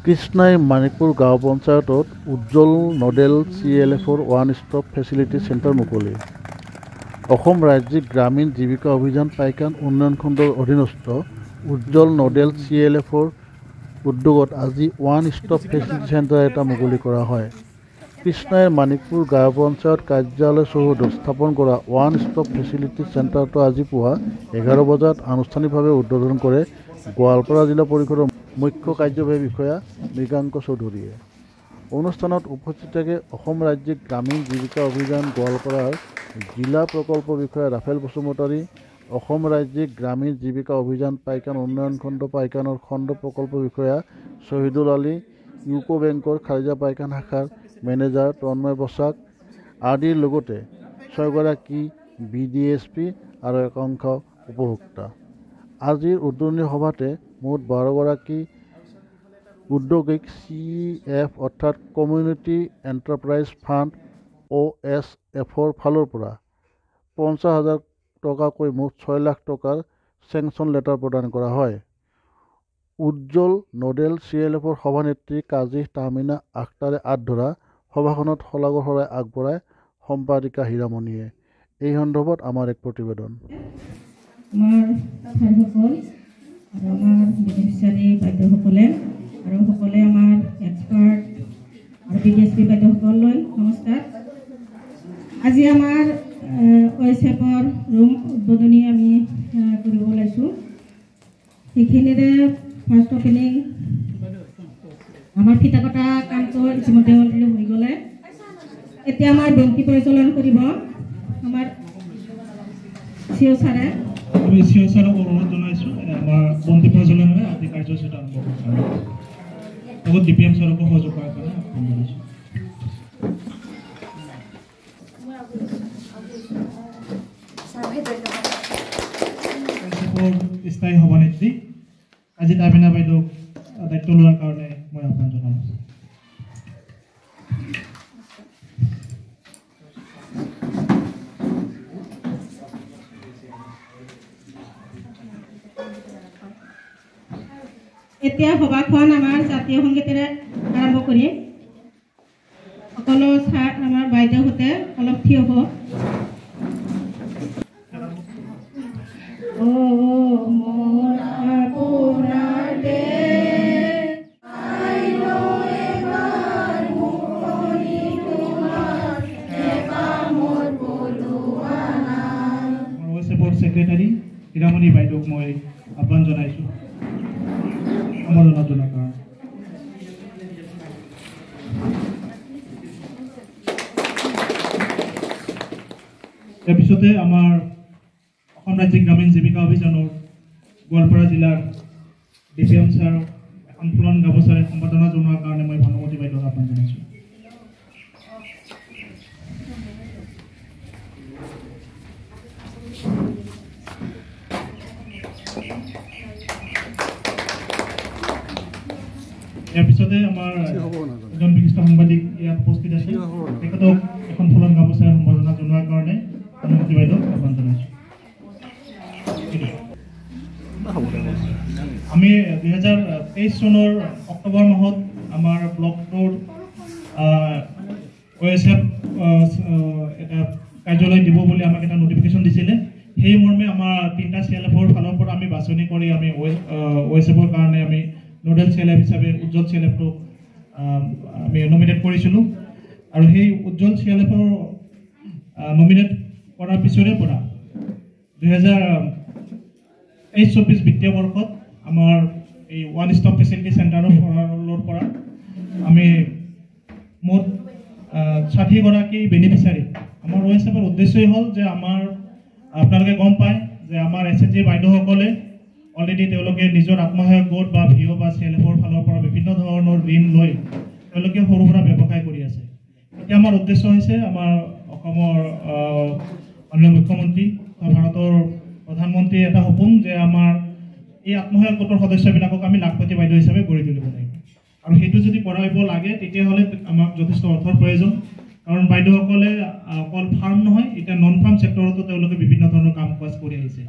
কৃষ্ণাই মানিকপুৰ গাঁও পঞ্চায়তত উজ্জ্বল নডেল CLFৰ ওৱান ষ্টপ ফেচিলিটি চেণ্টাৰ মুকলি। অসম ৰাজ্যিক গ্ৰামীণ জীৱিকা অভিযান পাইকান উন্নয়ন খণ্ডৰ অধীনস্থ উজ্জ্বল নডেল CLFৰ উদ্যোগত আজি ওৱান ষ্টপ ফেচিলিটি চেণ্টাৰ এটা মুকলি কৰা হয়। কৃষ্ণাই মানিকপুৰ গাঁও পঞ্চায়ত কাৰ্যালয় চৌহদত স্থাপন কৰা ওৱান ষ্টপ ফেচিলিটি চেণ্টাৰটো আজি পুৱা 11 বজাত আনুষ্ঠানিকভাৱে উদ্বোধন কৰে গোৱালপাৰা জিলা পৰিষদৰ মুখ্য কাৰ্যবাহী বিষয়া মৃগাংক চৌধুৰীয়ে। অনুষ্ঠানত উপস্থিত থাকে অসম ৰাজ্যিক গ্ৰামীণ জীৱিকা অভিযান গোৱালপাৰাৰ জিলা প্ৰকল্প বিষয়া ৰাফেল বসুমতাৰী, অসম ৰাজ্যিক গ্ৰামীণ জীৱিকা অভিযান পাইকান উন্নয়ন খণ্ড পাইকানৰ খণ্ড প্ৰকল্প বিষয়া শহীদুল আলী, ইউকো বেংকৰ খাৰিজা পাইকান শাখাৰ মেনেজাৰ তন্ময় বসাক আদিৰ লগতে 6 গৰাকী BDSP আৰু একাংশ উপভোক্তা। আজিৰ উদ্বোধনী সভাতে মুঠ 12 গৰাকী উদ্যোগিক CF অৰ্থাৎ কমিউনিটি এণ্টাৰপ্ৰাইজ ফাণ্ড OSFৰ ফালৰ পৰা 50,000 টকাকৈ মুঠ 6 লাখ টকাৰ চেংচন লেটাৰ প্ৰদান কৰা হয়। উজ্জ্বল নডেল CLFৰ সভানেত্ৰী কাজী তাহমিনা আখতাৰে আঁত ধৰা সভাখনত শলাগৰ শৰাই আগবঢ়ায় সম্পাদিকা হীৰামণিয়ে। এই সন্দৰ্ভত আমাৰ এক প্ৰতিবেদন। আমাৰ বেনিফিচিয়াৰী বাইদেউসকলে আৰু সকলে আমাৰ এক্সপাৰ্ট আৰু BDSP বাইদেউসকললৈ নমস্কাৰ। আজি আমাৰ OSFৰ ৰুম উদ্বোধনী আমি কৰিব ওলাইছোঁ। সেইখিনিৰে ফাৰ্ষ্ট অপেনিং আমাৰ ফিটা কটা কামটো ইতিমধ্যে অলৰেডি হৈ গ'লে। এতিয়া আমাৰ বন্তি পৰিচালন কৰিব আমাৰ CEO ছাৰে। আমি CEO ছাৰক অনুৰোধ জনাইছোঁ আমাৰ বন্তি প্ৰজ্বলনেৰে আজি কাৰ্যসূচীটো আৰম্ভ কৰিছোঁ। লগত DPM ছাৰকো সহযোগ কৰাৰ কাৰণে আহ্বান জনাইছোঁ। স্থায়ী সভানেত্ৰী আজি তামিনা বাইদেউক দায়িত্ব লোৱাৰ কাৰণে মই আহ্বান জনালোঁ। এতিয়া সভাখন আমাৰ জাতীয় সংগীতেৰে আৰম্ভ কৰিম। সকলো ছাৰ আমাৰ বাইদেউহঁতে অলপ থিয় হ'ব। ছেক্ৰেটাৰী হীৰামণি বাইদেউক মই আহ্বান জনাইছোঁ সম্বৰ্ধনা জনোৱাৰ কাৰণে। ইয়াৰ পিছতে আমাৰ অসম ৰাজ্যিক গ্ৰামীণ জীৱিকা অভিযানৰ গোৱালপাৰা জিলাৰ DPM ছাৰ এখন ফুলন গামোচাৰে সম্বৰ্ধনা জনোৱাৰ কাৰণে মই ভানুমতী বাইদেউক আহ্বান জনাইছোঁ। ইয়াৰ পিছতে আমাৰ এজন বিশিষ্ট সাংবাদিক ইয়াত উপস্থিত আছে, তেখেতক এখন ফুলন গামোচাৰে সম্বৰ্ধনা জনোৱাৰ কাৰণে ভানুমতী বাইদেউক আহ্বান জনাইছোঁ। আমি 2023 চনৰ অক্টোবৰ মাহত আমাৰ ব্লকটোৰ OSF এটা কাৰ্যালয় দিব বুলি আমাক এটা নটিফিকেশ্যন দিছিলে। সেই মৰ্মে আমাৰ 3টা CLFৰ ফালৰ পৰা আমি বাছনি কৰি আমি OSFৰ কাৰণে আমি নডেল CLF হিচাপে উজ্জ্বল CLFটোক আমি নমিনেট কৰিছিলোঁ। আৰু সেই উজ্জ্বল CLFৰ নমিনেট কৰাৰ পিছৰে পৰা 2023-24 বিত্তীয় বৰ্ষত আমাৰ এই ওৱান ষ্টপ ফেচিলিটি চেণ্টাৰৰ ফালৰ পৰা আমি মুঠ 60 গৰাকী বেনিফিচিয়াৰী। আমাৰ OSFৰ উদ্দেশ্যই হ'ল যে আমাৰ আপোনালোকে গম পায় যে আমাৰ SHG বাইদেউসকলে অলৰেডি তেওঁলোকে নিজৰ আত্মসহায়ক গোট বা VO বা CLFৰ ফালৰ পৰা বিভিন্ন ধৰণৰ ঋণ লৈ তেওঁলোকে সৰু সুৰা ব্যৱসায় কৰি আছে। এতিয়া আমাৰ উদ্দেশ্য হৈছে আমাৰ অসমৰ মাননীয় মুখ্যমন্ত্ৰী ভাৰতৰ প্ৰধানমন্ত্ৰীৰ এটা সপোন যে আমাৰ এই আত্মসহায়ক গোটৰ সদস্যবিলাকক আমি লাখপতি বাইদেউ হিচাপে গঢ়ি তুলিব লাগিব। আৰু সেইটো যদি কৰাব লাগে তেতিয়াহ'লে আমাক যথেষ্ট অৰ্থৰ প্ৰয়োজন। কাৰণ বাইদেউসকলে অকল ফাৰ্ম নহয়, এতিয়া নন ফাৰ্ম ছেক্টৰতো তেওঁলোকে বিভিন্ন ধৰণৰ কাম কাজ কৰি আহিছে।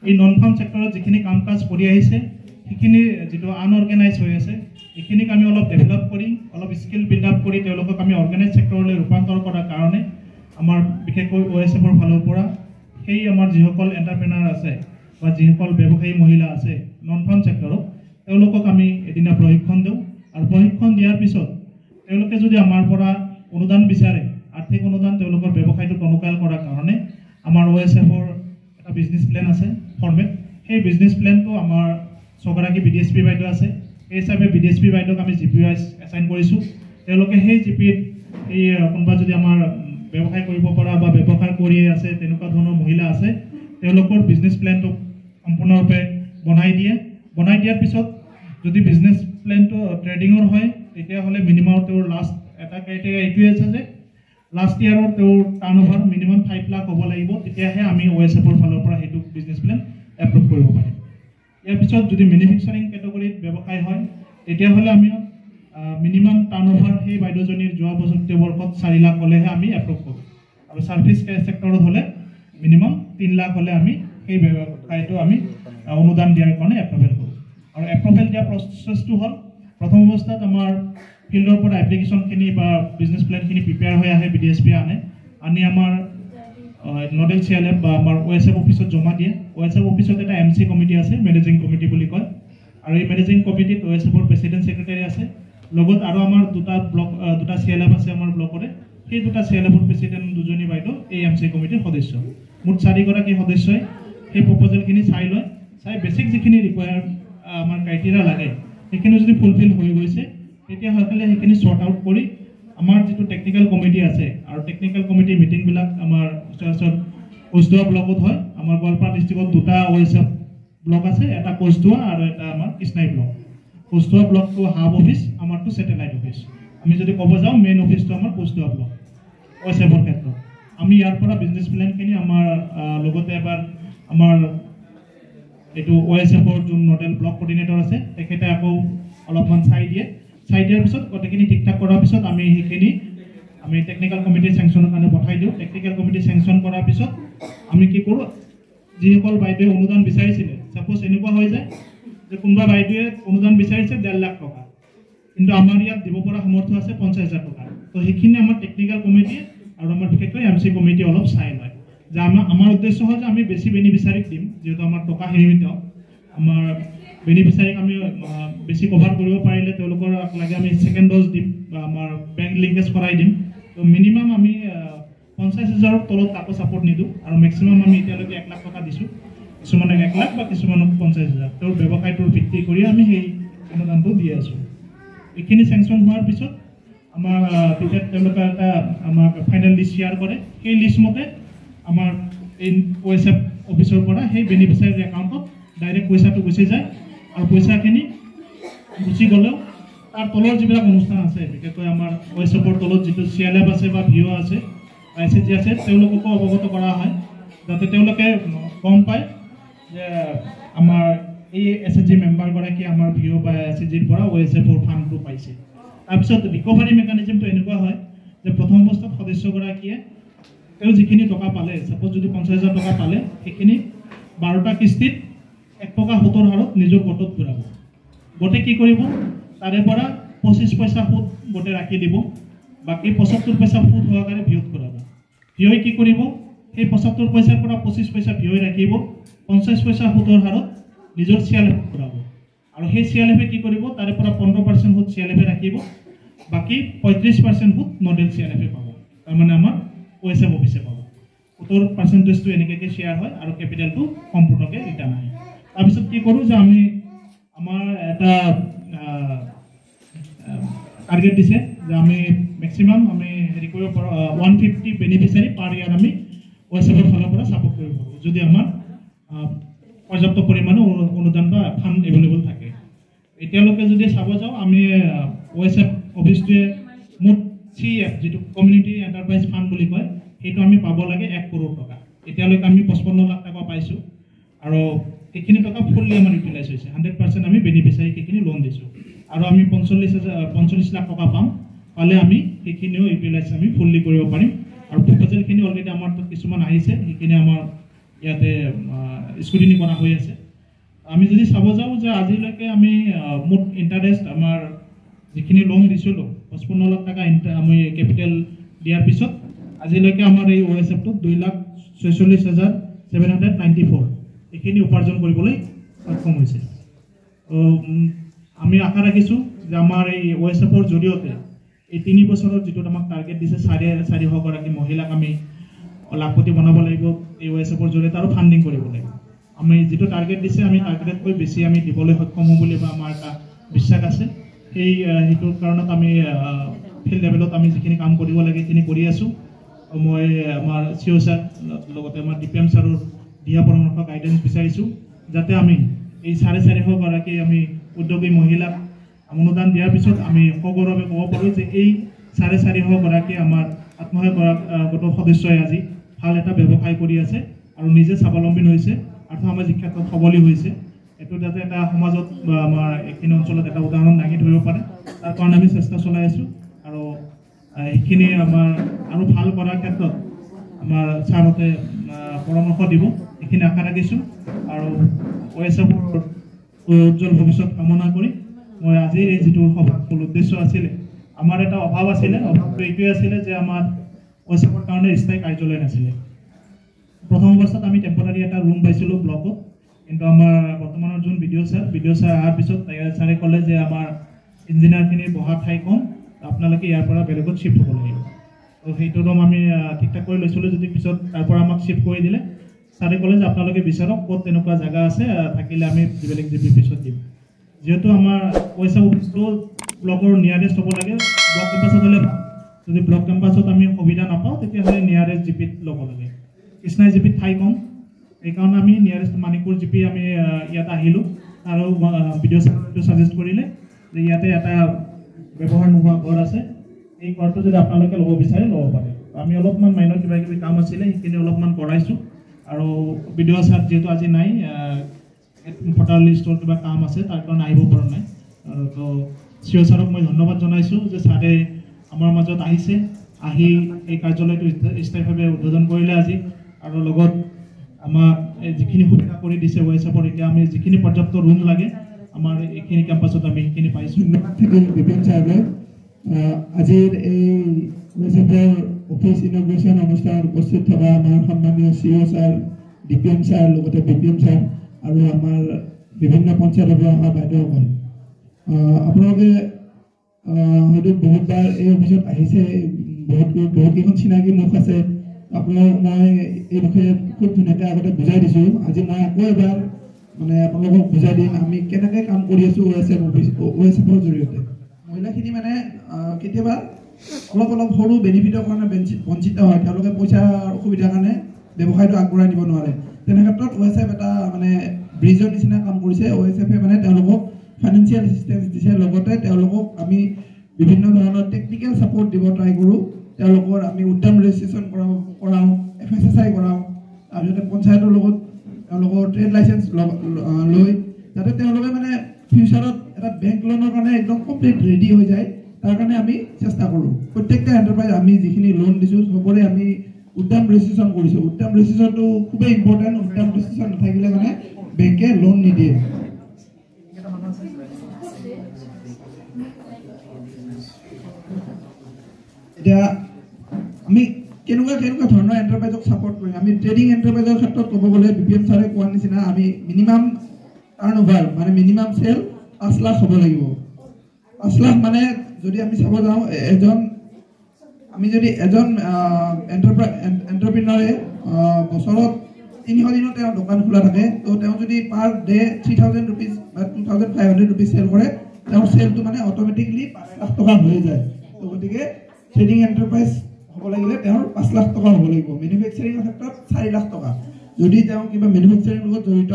এই নন ফাৰ্ম ছেক্টৰত যিখিনি কাম কাজ কৰি আহিছে সেইখিনি যিটো আনঅৰ্গেনাইজ হৈ আছে এইখিনিক আমি অলপ ডেভেলপ কৰি অলপ স্কিল বিল্ড আপ কৰি তেওঁলোকক আমি অৰ্গেনাইজ ছেক্টৰলৈ ৰূপান্তৰ কৰাৰ কাৰণে আমাৰ বিশেষকৈ OSFৰ ফালৰ পৰা সেই আমাৰ যিসকল এণ্টাৰপ্ৰেনাৰ আছে বা যিসকল ব্যৱসায়ী মহিলা আছে নন ফাৰ্ম ছেক্টৰত তেওঁলোকক আমি এদিনা প্ৰশিক্ষণ দিওঁ আৰু প্ৰশিক্ষণ দিয়াৰ পিছত তেওঁলোকে যদি আমাৰ পৰা অনুদান বিচাৰে আৰ্থিক অনুদান তেওঁলোকৰ ব্যৱসায়টো টনকিয়াল কৰাৰ কাৰণে আমাৰ OSFৰ এটা বিজনেছ প্লেন আছে ফৰ্মেট সেই বিজনেছ প্লেনটো আমাৰ ছগৰাকী BDSP বাইদেউ আছে সেই হিচাপে BDSP বাইদেউক আমি GPI এছাইন কৰিছোঁ তেওঁলোকে সেই GPত এই কোনোবা যদি আমাৰ ব্যৱসায় কৰিব পৰা বা ব্যৱসায় কৰি আছে তেনেকুৱা ধৰণৰ মহিলা আছে তেওঁলোকৰ বিজনেছ প্লেনটো সম্পূৰ্ণৰূপে বনাই দিয়াৰ পিছত যদি বিজনেছ প্লেনটো ট্ৰেডিঙৰ হয় তেতিয়াহ'লে মিনিমাম তেওঁৰ লাষ্ট এটা ক্ৰাইটেৰিয়া এইটোৱে আছে যে লাষ্ট ইয়াৰৰ তেওঁৰ টাৰ্ণঅভাৰ মিনিমাম 5 লাখ হ'ব লাগিব তেতিয়াহে আমি OSFৰ ফালৰ পৰা সেইটো বিজনেছ প্লেন এপ্ৰুভ কৰিব পাৰিম ইয়াৰ পিছত যদি মেনুফেকচাৰিং কেটেগৰীত ব্যৱসায় হয় তেতিয়াহ'লে আমি মিনিমাম টাৰ্ণঅভাৰ সেই বাইদেউজনীৰ যোৱা বছৰ 4 লাখ হ'লেহে আমি এপ্ৰুভ কৰোঁ আৰু ছাৰ্ভিচ ছেক্টৰত হ'লে মিনিমাম 3 লাখ হ'লে আমি সেই ব্যৱসায়টো আমি অনুদান দিয়াৰ কাৰণে এপ্ৰুভেল কৰোঁ আৰু এপ্ৰুভেল দিয়া প্ৰচেছটো হ'ল প্ৰথম অৱস্থাত আমাৰ ফিল্ডৰ পৰা এপ্লিকেশ্যনখিনি বা বিজনেছ প্লেনখিনি প্ৰিপেয়াৰ হৈ আহে BDSP আনি আমাৰ নডেল CLF বা আমাৰ OSF অফিচত জমা দিয়ে OSF অফিচত এটা MC কমিটি আছে মেনেজিং কমিটি বুলি কয় আৰু এই মেনেজিং কমিটিত OSFৰ প্ৰেচিডেণ্ট ছেক্ৰেটাৰী আছে লগত আৰু আমাৰ দুটা CLF আছে আমাৰ ব্লকৰে সেই দুটা CLFৰ প্ৰেচিডেণ্ট দুজনী বাইদেউ এই MC কমিটিৰ সদস্য মুঠ 4গৰাকী সদস্যই সেই প্ৰপ'জেলখিনি চাই লয় চাই বেছিক যিখিনি ৰিকুৱায়াৰ আমাৰ ক্ৰাইটেৰিয়া লাগে সেইখিনি যদি ফুলফিল হৈ গৈছে তেতিয়াহ'লে সেইখিনি শ্বৰ্ট আউট কৰি আমাৰ যিটো টেকনিকেল কমিটি আছে আৰু টেকনিকেল কমিটিৰ মিটিংবিলাক আমাৰ সচৰাচৰ কোচদুৱা ব্লকত হয় আমাৰ গোৱালপাৰা ডিষ্ট্ৰিক্টত দুটা OSF ব্লক আছে এটা কোচদুৱা আৰু এটা আমাৰ কৃষ্ণাই ব্লক কোচদুৱা ব্লকটো হাব অফিচ আমাৰটো ছেটেলাইট অফিচ আমি যদি ক'ব যাওঁ মেইন অফিচটো আমাৰ কোচদুৱা ব্লক OSFৰ ক্ষেত্ৰত আমি ইয়াৰ পৰা বিজনেছ প্লেনখিনি আমাৰ লগতে এবাৰ আমাৰ এইটো OSFৰ যোন নডেল ব্লক কোঅৰ্ডিনেটৰ আছে তেখেতে আকৌ অলপমান চাই দিয়াৰ পিছত গোটেইখিনি ঠিক ঠাক কৰাৰ পিছত আমি সেইখিনি আমি টেকনিকেল কমিটিৰ চেংচনৰ কাৰণে পঠাই দিওঁ টেকনিকেল কমিটি চেংচন কৰাৰ পিছত আমি কি কৰোঁ যিসকল বাইদেৱে অনুদান বিচাৰিছিলে ছাপ'জ এনেকুৱা হৈ যায় যে কোনোবা বাইদেৱে অনুদান বিচাৰিছে 1.5 লাখ টকা কিন্তু আমাৰ ইয়াত দিব পৰা সামৰ্থ আছে 50,000 টকা তো সেইখিনি আমাৰ টেকনিকেল কমিটি আৰু আমাৰ বিশেষকৈ MC কমিটি অলপ চাই লয় যে আমাৰ উদ্দেশ্য হয় যে আমি বেছি বেনিফিচাৰীক দিম যিহেতু আমাৰ টকা সীমিত আমাৰ বেনিফিচাৰীক আমি বেছি কভাৰ কৰিব পাৰিলে তেওঁলোকৰ লাগে আমি ছেকেণ্ড ড'জ দিম বা আমাৰ বেংক লিংকেজ কৰাই দিম তো মিনিমাম আমি 50,000ৰ তলত কাকো ছাপোৰ্ট নিদিওঁ আৰু মেক্সিমাম আমি এতিয়ালৈকে 1 লাখ টকা দিছোঁ কিছুমানক 1 লাখ বা কিছুমানক 50,000 তেওঁৰ ব্যৱসায়টোৰ ভিত্তি কৰি আমি সেই অনুদানটো দি আছোঁ এইখিনি চেংচন হোৱাৰ পিছত আমাৰ তেতিয়া তেওঁলোকে এটা আমাক ফাইনেল লিষ্ট শ্বেয়াৰ কৰে সেই লিষ্ট মতে আমাৰ এই OSF অফিচৰ পৰা সেই বেনিফিচাৰীৰ একাউণ্টত ডাইৰেক্ট পইচাটো গুচি যায় আৰু পইচাখিনি গুচি গ'লেও তাৰ তলৰ যিবিলাক অনুষ্ঠান আছে বিশেষকৈ আমাৰ OSFৰ তলত যিটো CLF আছে বা VO আছে ICG আছে তেওঁলোককো অৱগত কৰা হয় যাতে তেওঁলোকে গম পায় যে আমাৰ এই SHG মেম্বাৰগৰাকী আমাৰ VO বা ICGৰ পৰা OSFৰ ফাণ্ডটো পাইছে তাৰপিছত ৰিকভাৰী মেকানিজমটো এনেকুৱা হয় যে প্ৰথম অৱস্থাত সদস্যগৰাকীয়ে তেওঁ যিখিনি টকা পালে ছাপ'জ যদি 50,000 টকা পালে সেইখিনি 12টা কিস্তিত 1 টকা 70 হাৰত নিজৰ গোটত ঘূৰাব গোটে কি কৰিব তাৰে পৰা 25 পইচা সুদ গোটে ৰাখি দিব বাকী 75 পইচা সুদ হোৱাকাৰে ভিঅ'ত ঘূৰাব ভিঅ'ই কি কৰিব সেই 75 পইচাৰ পৰা 25 পইচা ভিঅ'ই ৰাখিব 50 পইচা সুদৰ হাৰত নিজৰ CLF ঘূৰাব আৰু সেই CLF কি কৰিব তাৰে পৰা 15% সুদ CLF ৰাখিব বাকী 35% সুদ নডেল CLF পাব তাৰমানে আমাৰ OSF অফিচে পাব 70%টো এনেকৈ শ্বেয়াৰ হয় আৰু কেপিটেলটো সম্পূৰ্ণকৈ ৰিটাৰ্ণ আহে তাৰপিছত কি কৰোঁ যে আমি আমাৰ এটা টাৰ্গেট দিছে যে আমি মেক্সিমাম আমি হেৰি কৰিব পাৰোঁ 150 বেনিফিচাৰী পাৰ ইয়াৰ আমি OSFৰ ফালৰ পৰা ছাপোৰ্ট কৰিব পাৰোঁ যদি আমাৰ পৰ্যাপ্ত পৰিমাণৰ অনুদান বা ফাণ্ড এভেইলেবল থাকে এতিয়ালৈকে যদি চাব যাওঁ আমি OSF অফিচটোৱে মুঠ CF যিটো কমিউনিটি এণ্টাৰপ্ৰাইজ ফাণ্ড বুলি কয় সেইটো আমি পাব লাগে 1 কৰোৰ টকা এতিয়ালৈকে আমি 55 লাখ টকা পাইছোঁ আৰু সেইখিনি টকা ফুল্লি আমাৰ ইউটিলাইজ হৈছে 100% আমি বেনিফিচাৰীক সেইখিনি লোন দিছোঁ আৰু আমি 45 লাখ টকা পালে আমি সেইখিনিও ইউটিলাইজ আমি ফুল্লি কৰিব পাৰিম আৰু প্ৰপ'জেলখিনি অলৰেডি আমাৰ তাত কিছুমান আহিছে সেইখিনি আমাৰ ইয়াতে স্কুটিনি কৰা হৈ আছে আমি যদি চাব যাওঁ যে আজিলৈকে আমি মুঠ ইণ্টাৰেষ্ট আমাৰ যিখিনি লোন দিছিলোঁ 55 লাখ টকা আমি কেপিটেল দিয়াৰ পিছত আজিলৈকে আমাৰ এই OSF-টোত 2,46,794 এইখিনি উপাৰ্জন কৰিবলৈ সক্ষম হৈছে। আমি আশা ৰাখিছোঁ যে আমাৰ এই OSF-ৰ জৰিয়তে এই 3 বছৰত যিটো আমাক টাৰ্গেট দিছে 450 গৰাকী মহিলাক আমি লাখপতি বনাব লাগিব এই OSF-ৰ জৰিয়তে আৰু ফাণ্ডিং কৰিব লাগিব। আমি যিটো টাৰ্গেট দিছে আমি টাৰ্গেটতকৈ বেছি আমি দিবলৈ সক্ষম হ'ম বুলি আমাৰ এটা বিশ্বাস আছে। সেইটোৰ কাৰণত আমি ফিল্ড লেভেলত আমি যিখিনি কাম কৰিব লাগে সেইখিনি কৰি আছোঁ। মই আমাৰ CO ছাৰ লগতে আমাৰ DPM ছাৰৰ দিহা পৰামৰ্শ গাইডেঞ্চ বিচাৰিছোঁ যাতে আমি এই 450 গৰাকী আমি উদ্যোগী মহিলাক অনুদান দিয়াৰ পিছত আমি সগৌৰৱে ক'ব পাৰোঁ যে এই 450 গৰাকী আমাৰ আত্মসহায়ক গোটৰ সদস্যই আজি ভাল এটা ব্যৱসায় কৰি আছে আৰু নিজে স্বাৱলম্বী হৈছে, আৰ্থসামাজিক ক্ষেত্ৰত সবলী হৈছে। এইটো যাতে এটা সমাজত আমাৰ এইখিনি অঞ্চলত এটা উদাহৰণ দাঙি ধৰিব পাৰে তাৰ কাৰণে আমি চেষ্টা চলাই আছোঁ। আৰু এইখিনি আমাৰ আৰু ভাল কৰাৰ ক্ষেত্ৰত আমাৰ ছাৰহঁতে পৰামৰ্শ দিব এইখিনি আশা ৰাখিছোঁ। আৰু OSF-ৰ উজ্জ্বল ভৱিষ্যত কামনা কৰি মই আজি এই যিটো সভাৰ মূল উদ্দেশ্য আছিলে, আমাৰ এটা অভাৱ আছিলে, অভাৱটো এইটোৱে আছিলে যে আমাৰ OSF-ৰ কাৰণে স্থায়ী কাৰ্যালয় নাছিলে। প্ৰথম অৱস্থাত আমি টেম্পৰাৰী এটা ৰুম পাইছিলোঁ ব্লকত, কিন্তু আমাৰ বৰ্তমানৰ যোন ভিডিঅ' ছাৰ অহাৰ পিছত ছাৰে ক'লে যে আমাৰ ইঞ্জিনিয়াৰখিনিৰ বহা ঠাই কম, আপোনালোকে ইয়াৰ পৰা বেলেগত শ্বিফ্ট হ'ব লাগিব। তো সেইটো ৰুম আমি ঠিক ঠাক কৰি লৈছিলোঁ, যদি পিছত তাৰ পৰা আমাক শ্বিফ্ট কৰি দিলে ছাৰে ক'লে যে আপোনালোকে বিচাৰক ক'ত তেনেকুৱা জেগা আছে, থাকিলে আমি বেলেগ পিছত দিম। যিহেতু আমাৰ OSF-টো ব্লকৰ নিয়াৰেষ্ট হ'ব লাগে, ব্লক কেম্পাছত হ'লে ভাল। যদি ব্লক কেম্পাছত আমি সুবিধা নাপাওঁ তেতিয়াহ'লে নিয়াৰেষ্ট GP-ত ল'ব লাগে। কৃষ্ণাই GP-ত ঠাই কম, সেইকাৰণে আমি নিয়াৰেষ্ট মানিকপুৰ GP আমি ইয়াত আহিলোঁ। আৰু ভিডিঅ' ছাৰটো ছাজেষ্ট কৰিলে যে ইয়াতে এটা ব্যৱহাৰ নোহোৱা ঘৰ আছে, এই ঘৰটো যদি আপোনালোকে ল'ব বিচাৰে ল'ব পাৰে। আমি অলপমান মাইনৰ কিবা কিবি কাম আছিলে সেইখিনি অলপমান কৰাইছোঁ। আৰু ভিডিঅ' ছাৰ যিহেতু আজি নাই, ভোটাৰ লিষ্টৰ কিবা কাম আছে তাৰ কাৰণে আহিব পৰা নাই। তো CO ছাৰক মই ধন্যবাদ জনাইছোঁ যে ছাৰে আমাৰ মাজত আহিছে, আহি এই কাৰ্যালয়টো স্থায়ীভাৱে উদ্বোধন কৰিলে আজি। আৰু লগত আমাক যিখিনি সুবিধা কৰি দিছে OSF-ৰ, এতিয়া আমি যিখিনি পৰ্যাপ্ত ৰুম লাগে আমাৰ এইখিনি কেম্পাছত আমি সেইখিনি পাইছোঁ। বিপিন ছাৰে আজিৰ এই OSF-ৰ অফিচ ইনগ্ৰেশ্যন অনুষ্ঠানত উপস্থিত থকা আমাৰ সন্মানীয় CO ছাৰ, DPM ছাৰ, লগতে BPM ছাৰ আৰু আমাৰ বিভিন্ন পঞ্চায়তৰ পৰা অহা বাইদেউসকল, আপোনালোকে হয়তো বহুতবাৰ এই অফিচত আহিছে, বহুতকেইখন চিনাকি মুখ আছে। আপোনালোক মই এই বিষয়ে খুব ধুনীয়াকৈ আগতে বুজাই দিছোঁ। আজি মই আকৌ এবাৰ মানে আপোনালোকক বুজাই দিম আমি কেনেকৈ কাম কৰি আছোঁ OSF-ৰ জৰিয়তে। মহিলাখিনি মানে কেতিয়াবা অলপ সৰু বেনিফিটৰ কাৰণে বঞ্চিত হয়, তেওঁলোকে পইচাৰ অসুবিধাৰ কাৰণে ব্যৱসায়টো আগবঢ়াই নিব নোৱাৰে। তেনে ক্ষেত্ৰত OSF এটা মানে ব্ৰিজৰ নিচিনা কাম কৰিছে। OSF-এ মানে তেওঁলোকক ফাইনেন্সিয়েল এছিষ্টেঞ্চ দিছে, লগতে তেওঁলোকক আমি বিভিন্ন ধৰণৰ টেকনিকেল ছাপোৰ্ট দিব ট্ৰাই কৰোঁ। তেওঁলোকৰ আমি উদ্যম ৰেজিষ্ট্ৰেশ্যন কৰাওঁ, FSSI কৰাওঁ, তাৰপিছতে পঞ্চায়তৰ লগত তেওঁলোকৰ ট্ৰেড লাইচেঞ্চ লৈ যাতে তেওঁলোকে মানে ফিউচাৰত এটা বেংক লোনৰ কাৰণে একদম কমপ্লিট ৰেডি হৈ যায়, তাৰ কাৰণে আমি চেষ্টা কৰোঁ। প্ৰত্যেকটা এণ্টাৰপ্ৰাইজ আমি যিখিনি লোন দিছোঁ চবৰে আমি উদ্যম ৰেজিষ্ট্ৰেশ্যন কৰিছোঁ। উদ্যম ৰেজিষ্ট্ৰেশ্যনটো খুবেই ইম্পৰ্টেণ্ট। উদ্যম ৰেজিষ্ট্ৰেশ্যন নাথাকিলে মানে বেংকে লোন নিদিয়ে। এতিয়া আমি কেনেকুৱা ধৰণৰ এণ্টাৰপ্ৰাইজক ছাপোৰ্ট কৰিম। আমি ট্ৰেডিং এণ্টাৰপ্ৰাইজৰ ক্ষেত্ৰত ক'ব গ'লে BPM ছাৰে কোৱাৰ নিচিনা আমি মিনিমাম টাৰ্ণঅভাৰ মানে মিনিমাম চেল 5 লাখ হ'ব লাগিব। 5 লাখ মানে যদি আমি চাব যাওঁ আমি যদি এজন এণ্টাৰপ্ৰিনাৰে বছৰত 300 দিনত তেওঁ দোকান খোলা থাকে, তো তেওঁ যদি পাৰ ডে 3000 ৰুপিজ বা 2500 ৰুপিজ চেল কৰে, তেওঁৰ চেলটো মানে অট'মেটিকলি 5 লাখ টকা হৈ যায়। তো গতিকে ট্ৰেডিং এণ্টাৰপ্ৰাইজ হ'ব লাগিলে তেওঁৰ 5 লাখ টকা হ'ব লাগিব। মেনুফেকচাৰিঙৰ ক্ষেত্ৰত 4 লাখ টকা। যদি তেওঁ কিবা মেনুফেকচাৰিঙৰ লগত জড়িত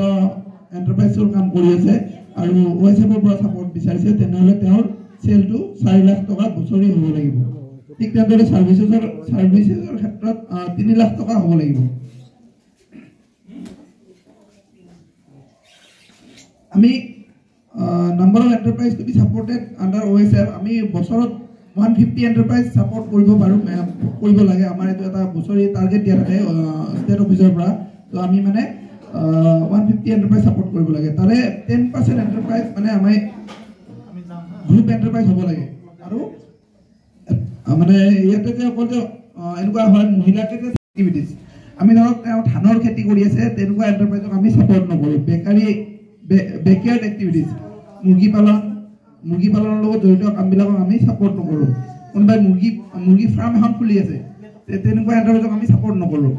এণ্টাৰপ্ৰাইজৰ কাম কৰি আছে আৰু OSF-ৰ পৰা ছাপোৰ্ট বিচাৰিছে, তেনেহ'লে তেওঁৰ চেলটো 4 লাখ টকা বছৰি হ'ব লাগিব। ঠিক তেনেদৰে ছাৰ্ভিচেছৰ ক্ষেত্ৰত 3 লাখ টকা হ'ব লাগিব। আমি number of enterprise to be supported under OSF আমি বছৰত 150 এণ্টাৰপ্ৰাইজ ছাপোৰ্ট কৰিব লাগে। আমাৰ এইটো এটা বছৰি টাৰ্গেট দিয়া থাকে ষ্টেট অফিচৰ পৰা। তো আমি মানে 150 এণ্টাৰপ্ৰাইজ ছাপোৰ্ট কৰিব লাগে। তাৰে 10% এণ্টাৰপ্ৰাইজ মানে গ্ৰুপ এণ্টাৰপ্ৰাইজ হ'ব লাগে আৰু মানে ইয়াতে যে অকল যে এনেকুৱা হয় মহিলাকে যে এক্টিভিটিজ আমি ধৰক তেওঁ ধানৰ খেতি কৰি আছে তেনেকুৱা এণ্টাৰপ্ৰাইজক আমি ছাপৰ্ট নকৰোঁ বেকয়াৰ্ড এক্টিভিটিজ মুৰ্গী পালনৰ লগত জড়িত কামবিলাকক আমি ছাপৰ্ট নকৰোঁ কোনোবাই মুৰ্গী ফাৰ্ম এখন খুলি আছে তেনেকুৱা এণ্টাৰপ্ৰাইজক আমি ছাপৰ্ট নকৰোঁ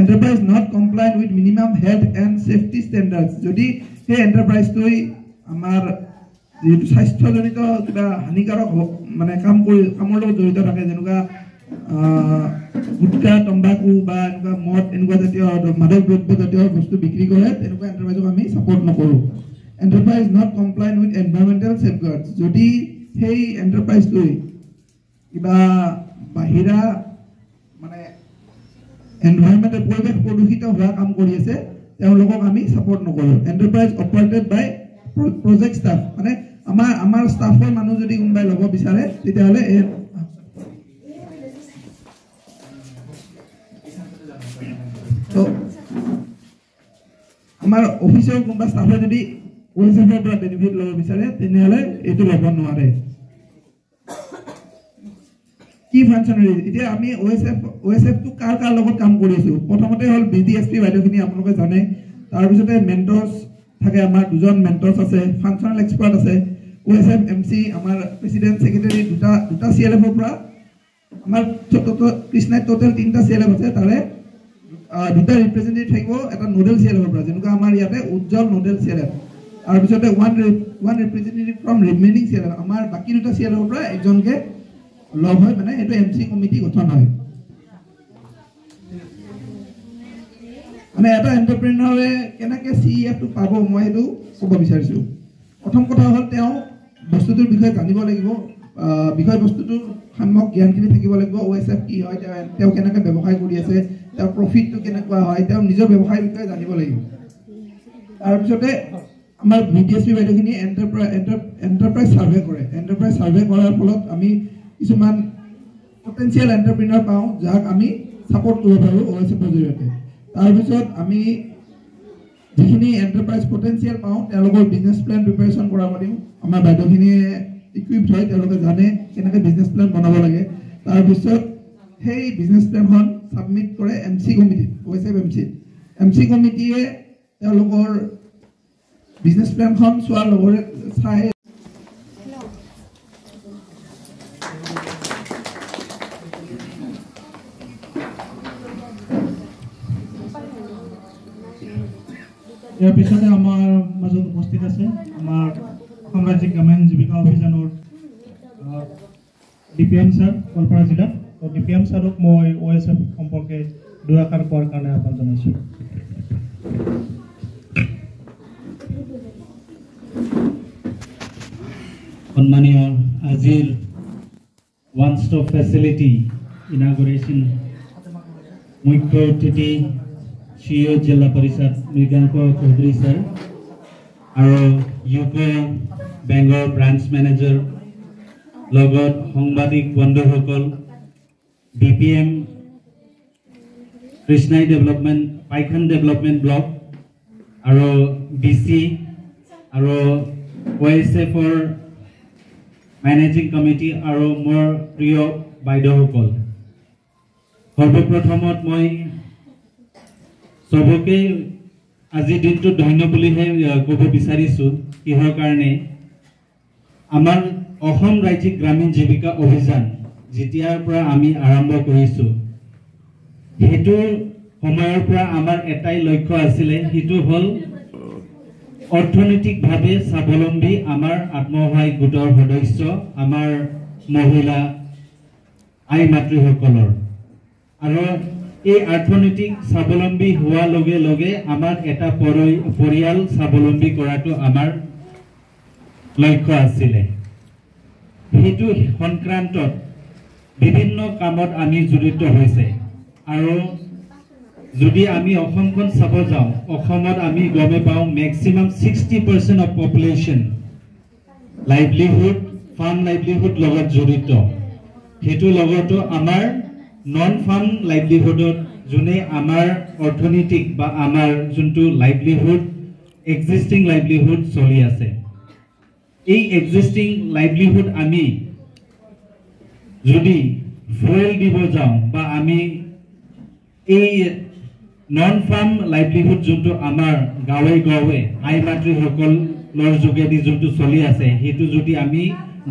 enterprise not complied with minimum health and safety standards যদি সেই এণ্টাৰপ্ৰাইজটোৱে আমাৰ যিহেতু স্বাস্থ্যজনিত কিবা হানিকাৰক মানে কামৰ লগত জড়িত থাকে যেনেকুৱা গুটকা তম্বাকু বা এনেকুৱা মদ এনেকুৱা জাতীয় মাদক দ্ৰব্য জাতীয় বস্তু বিক্ৰী কৰে তেনেকুৱা এণ্টাৰপ্ৰাইজক আমি ছাপৰ্ট নকৰোঁ enterprise not complied with environmental safeguards যদি সেই এণ্টাৰপ্ৰাইজটোৱে কিবা বাহিৰা মানে এনভাইৰমেণ্টেল পৰিৱেশ প্ৰদূষিত হোৱা কাম কৰি আছে তেওঁলোকক আমি ছাপৰ্ট নকৰোঁ এণ্টাৰপ্ৰাইজ অপাৰেটেড বাই প্ৰজেক্ট ষ্টাফ মানে আমাৰ ষ্টাফৰ মানুহ যদি কোনোবাই ল'ব বিচাৰে তেতিয়াহ'লে আমাৰ অফিচৰ কোনোবা ষ্টাফে যদি OSF-ৰ পৰা বেনিফিট ল'ব বিচাৰে তেনেহ'লে এইটো ল'ব নোৱাৰে কি ফাংচনাৰিজ এতিয়া আমি OSF-টো কাৰ লগত কাম কৰি আছোঁ প্ৰথমতে হ'ল BDSP বাইদেউখিনি আপোনালোকে জানে তাৰপিছতে মেণ্টৰ্ছ থাকে আমাৰ দুজন মেণ্টৰ্ছ আছে ফাংচনেল এক্সপাৰ্ট আছে OSF MC আমাৰ প্ৰেচিডেণ্ট ছেক্ৰেটাৰী দুটা CLF-ৰ পৰা আমাৰ কৃষ্ণাই টোটেল 3টা CLF আছে তাৰে দুটা ৰিপ্ৰেজেণ্টেটিভ থাকিব এটা নোডেল CLF-ৰ পৰা যেনেকুৱা আমাৰ ইয়াতে উজ্জ্বল নোডেল CLF তাৰপিছতে one representative from remaining CLF আমাৰ বাকী দুটা CLF-ৰ পৰা একজনকে লগ হয় মানে এইটো MC কমিটি গঠন হয় মানে এটা এণ্টাৰপ্ৰেনাৰে কেনেকৈ CEF-টো পাব মই সেইটো ক'ব বিচাৰিছোঁ প্ৰথম কথা হ'ল তেওঁ বস্তুটোৰ বিষয়ে জানিব লাগিব বিষয়বস্তুটোৰ সম্যক জ্ঞানখিনি থাকিব লাগিব OSF কি হয় তেওঁ কেনেকৈ ব্যৱসায় কৰি আছে তেওঁৰ প্ৰফিটটো কেনেকুৱা হয় তেওঁ নিজৰ ব্যৱসায়ৰ বিষয়ে জানিব লাগিব তাৰপিছতে আমাৰ BDSP বাইদেউখিনি এণ্টাৰপ্ৰাইজ ছাৰ্ভে কৰে এণ্টাৰপ্ৰাইজ ছাৰ্ভে কৰাৰ ফলত আমি কিছুমান পটেঞ্চিয়েল এণ্টাৰপ্ৰিনাৰ পাওঁ যাক আমি ছাপৰ্ট কৰিব পাৰোঁ OSF-ৰ জৰিয়তে তাৰপিছত আমি যিখিনি এণ্টাৰপ্ৰাইজ পটেঞ্চিয়েল পাওঁ তেওঁলোকৰ বিজনেছ প্লেন প্ৰিপেৰেশ্যন কৰাব দিওঁ আমাৰ বাইদেউখিনিয়ে ইকুইপড হয় তেওঁলোকে জানে কেনেকৈ বিজনেছ প্লেন বনাব লাগে তাৰপিছত সেই বিজনেছ প্লেনখন ছাবমিট কৰে MC কমিটিত OSF MC কমিটিয়ে তেওঁলোকৰ বিজনেছ প্লেনখন চোৱাৰ লগতে চাই ইয়াৰ পিছতে আমাৰ মাজত উপস্থিত আছে আমাৰ অসম ৰাজ্যিক গ্ৰামীণ জীৱিকা অভিযানৰ DPM ছাৰ গোৱালপাৰা জিলা তো DPM ছাৰক মই OSF সম্পৰ্কে দুআষাৰ কোৱাৰ কাৰণে আহ্বান জনাইছোঁ সন্মানীয় আজিৰ ওৱান ষ্টপ ফেচিলিটি ইনাগুৰেশ্যন মুখ্য অতিথি CEO জিলা পৰিষদ মৃগাংক চৌধুৰী ছাৰ আৰু UCO বেংগৰ ব্ৰাঞ্চ মেনেজাৰ লগত সাংবাদিক বন্ধুসকল DPM কৃষ্ণাই ডেভেলপমেণ্ট পাইখান ডেভেলপমেণ্ট ব্লক আৰু BC আৰু OSF-ৰ মেনেজিং কমিটি আৰু মোৰ প্ৰিয় বাইদেউসকল সৰ্বপ্ৰথমত মই সবকে আজি দিনটো ধন্য বুলিহে ক'ব বিচাৰিছোঁ কিহৰ কাৰণে আমাৰ অসম ৰাজ্যিক গ্ৰামীণ জীৱিকা অভিযান যেতিয়াৰ পৰা আমি আৰম্ভ কৰিছোঁ সেইটো সময়ৰ পৰা আমাৰ এটাই লক্ষ্য আছিলে সেইটো হ'ল অৰ্থনৈতিকভাৱে স্বাৱলম্বী আমাৰ আত্মসহায়ক গোটৰ সদস্য আমাৰ মহিলা আই মাতৃসকলৰ আৰু এই অৰ্থনৈতিক স্বাৱলম্বী হোৱাৰ লগে লগে আমাৰ এটা পৰিয়াল স্বাৱলম্বী কৰাটো আমাৰ লক্ষ্য আছিলে সেইটো সংক্ৰান্তত বিভিন্ন কামত আমি জড়িত হৈছে আৰু যদি আমি অসমখন চাব যাওঁ অসমত আমি গমে পাওঁ maximum 60% of population livelihood farm livelihood লগত জড়িত সেইটো লগতো আমাৰ নন ফাৰ্ম লাইভলিহুডত যোনে আমাৰ অৰ্থনৈতিক বা আমাৰ যোনটো লাইভলিহুড এক্সিষ্টিং লাইভলিহুড চলি আছে এই এক্সিস্টিং লাইভলিহুড আমি যদি ফুয়েল দিব যাওঁ বা আমি এই নন ফাৰ্ম লাইভলিহুড যোনটো আমাৰ গাঁৱে গাঁৱে আই মাতৃসকলৰ যোগেদি যোনটো চলি আছে সেইটো যদি আমি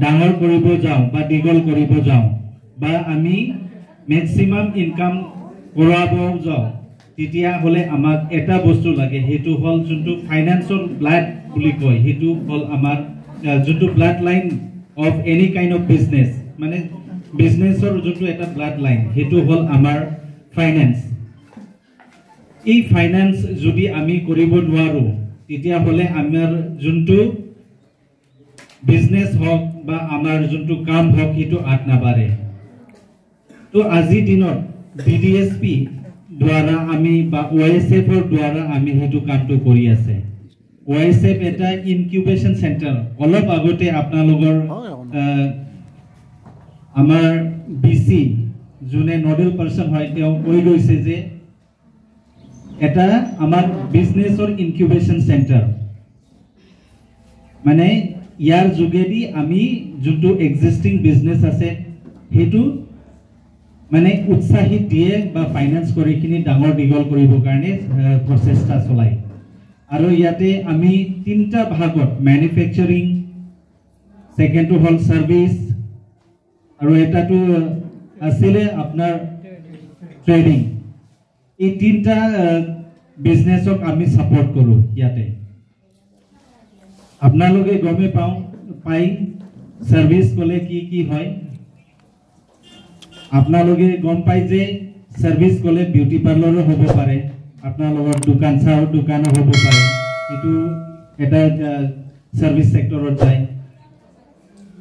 ডাঙৰ কৰিব যাওঁ বা দীঘল কৰিব যাওঁ বা আমি মেক্সিমাম ইনকাম কৰাব যাওঁ তেতিয়াহ'লে আমাক এটা বস্তু লাগে সেইটো হ'ল যোনটো ফাইনেন্সৰ ব্লাড বুলি কয় সেইটো হ'ল আমাৰ যোনটো blood line of any kind of business মানে বিজনেছৰ যোনটো এটা ব্লাড লাইন সেইটো হ'ল আমাৰ ফাইনেন্স এই ফাইনেন্স যদি আমি কৰিব নোৱাৰোঁ তেতিয়াহ'লে আমাৰ যোনটো বিজনেছ হওক বা আমাৰ যোনটো কাম হওক সেইটো আগ নাবাঢ়ে তো আজিৰ দিনত BDSP দ্বাৰা আমি বা OISF-ৰ দ্বাৰা আমি সেইটো কামটো কৰি আছে OISF এটা ইনকিউবেশ্যন চেণ্টাৰ অলপ আগতে আপোনালোকৰ আমাৰ BC যোনে নডেল পাৰ্চন হয় তেওঁ কৈ গৈছে যে এটা আমাৰ বিজনেছৰ ইনকিউবেশ্যন চেণ্টাৰ মানে ইয়াৰ যোগেদি আমি যোনটো এক্সিস্টিং বিজনেছ আছে সেইটো মানে উৎসাহিত দিয়ে বা ফাইনেন্স কৰি কিনি ডাঙৰ দীঘল কৰিবৰ কাৰণে প্ৰচেষ্টা চলায় আৰু ইয়াতে আমি তিনিটা ভাগত মেনুফেকচাৰিং ছেকেণ্ডটো হ'ল ছাৰ্ভিচ আৰু এটাটো আছিলে আপোনাৰ ট্ৰেডিং এই তিনিটা বিজনেছক আমি ছাপোৰ্ট কৰোঁ ইয়াতে আপোনালোকে গমে পাই সার্ভিস কলে কি হয় আপোনালোকে গম পাই যে সার্ভিস কলে বিউটি পার্লারও হব পারে আপোনালোকৰ দোকান চাও দোকানো হব পারে এটু এটা সার্ভিস সেক্টরত যায়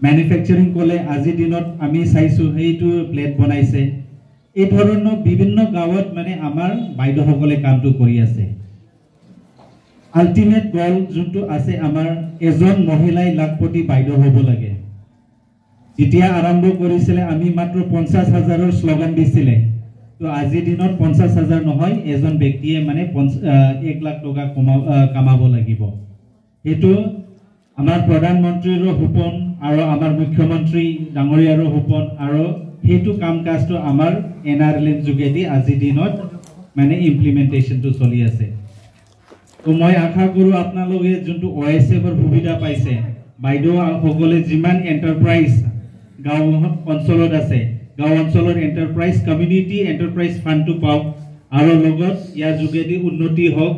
ম্যানুফ্যাকচারিং কলে আজি দিনত আমি চাইছো এইটো প্লেট বনাইছে এই ধৰণৰ বিভিন্ন গাঁৱত মানে আমাৰ বাইদেউসকলে কামটো কৰি আছে আল্টিমেট গোল যোনটো আছে আমাৰ এজন মহিলাই লাখপতি বাইদেউ হ'ব লাগে যেতিয়া আৰম্ভ কৰিছিল আমি মাত্ৰ ৫০,০০০ৰ স্লোগান দিছিলে তো আজি দিনত ৫০,০০০ নহয় এজন ব্যক্তিয়ে মানে ১ লাখ টকা কামাব লাগিব এটো আমাৰ প্ৰধানমন্ত্ৰীৰ হুপন আৰু আমাৰ মুখ্যমন্ত্ৰী ডাঙৰীয়াৰ হুপন আৰু হেতু কাম কাজটো আমাৰ এনআৰএলএম যোগেদি আজি দিনত মানে ইমপ্লিমেন্টেশনটো চলি আছে তো মই আশা কৰো আপোনালোকে যোনটো ওএসএফৰ সুবিধা পাইছে বাইদেউ সকলে যিমান এন্টাৰপ্ৰাইজ গাঁও অঞ্চলত আছে গাঁও অঞ্চলৰ এন্টাৰপ্ৰাইজ কমিউনিটি এন্টাৰপ্ৰাইজ ফান্ডটো পাও আৰু লগত ইয়াৰ যোগেদি উন্নতি হওক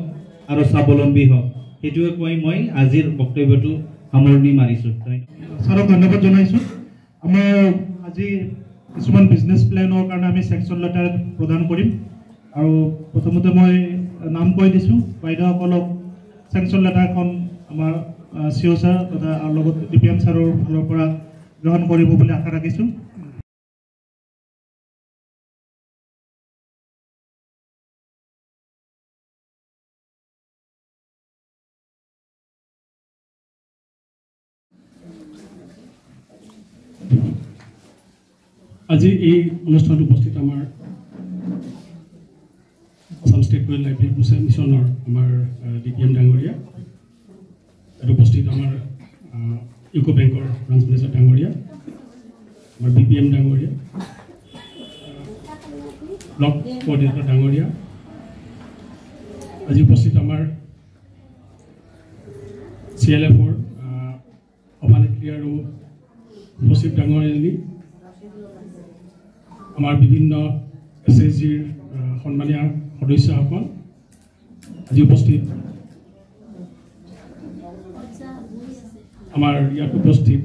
আৰু স্বাৱলম্বী হওক হেতুৱে কৈ মই আজিৰ বক্তব্যটো সামৰণি মাৰিছো স্যাৰক ধন্যবাদ জনাইছো আমাৰ আজি কিছুমান বিজনেস প্ল্যানৰ কাৰণে আমি সেকশন লেটাৰ প্ৰদান কৰিম আৰু প্ৰথমতে মই নাম কৈ দিছো বাইদেউসকলক সেকশন লেটাৰখন আমাৰ সিও স্যাৰ তথা লগত ডিপিএম স্যাৰৰ ফালৰ পৰা গ্ৰহণ কৰিব বুলি আশা ৰাখিছো আজি এই অনুষ্ঠানত উপস্থিত আমাৰ আসাম স্টেট ৰুৰেল লাইভলিহুড মিছনৰ আমাৰ ডিপিএম ডাঙৰীয়া আৰু উপস্থিত আমাৰ ইউকো বেংকৰ ব্ৰাঞ্চ মেনেজাৰ ডাঙৰীয়া আমাৰ বিপিএম ডাঙৰীয়া ব্লক কোঅৰ্ডিনেটৰ ডাঙৰীয়া আজি উপস্থিত আমাৰ CLF-ৰ সভানেত্ৰী আৰু সচিব ডাঙৰীয়াজনী আমাৰ বিভিন্ন SSGৰ সন্মানীয় সদস্যসকল আজি উপস্থিত আমাৰ ইয়াত উপস্থিত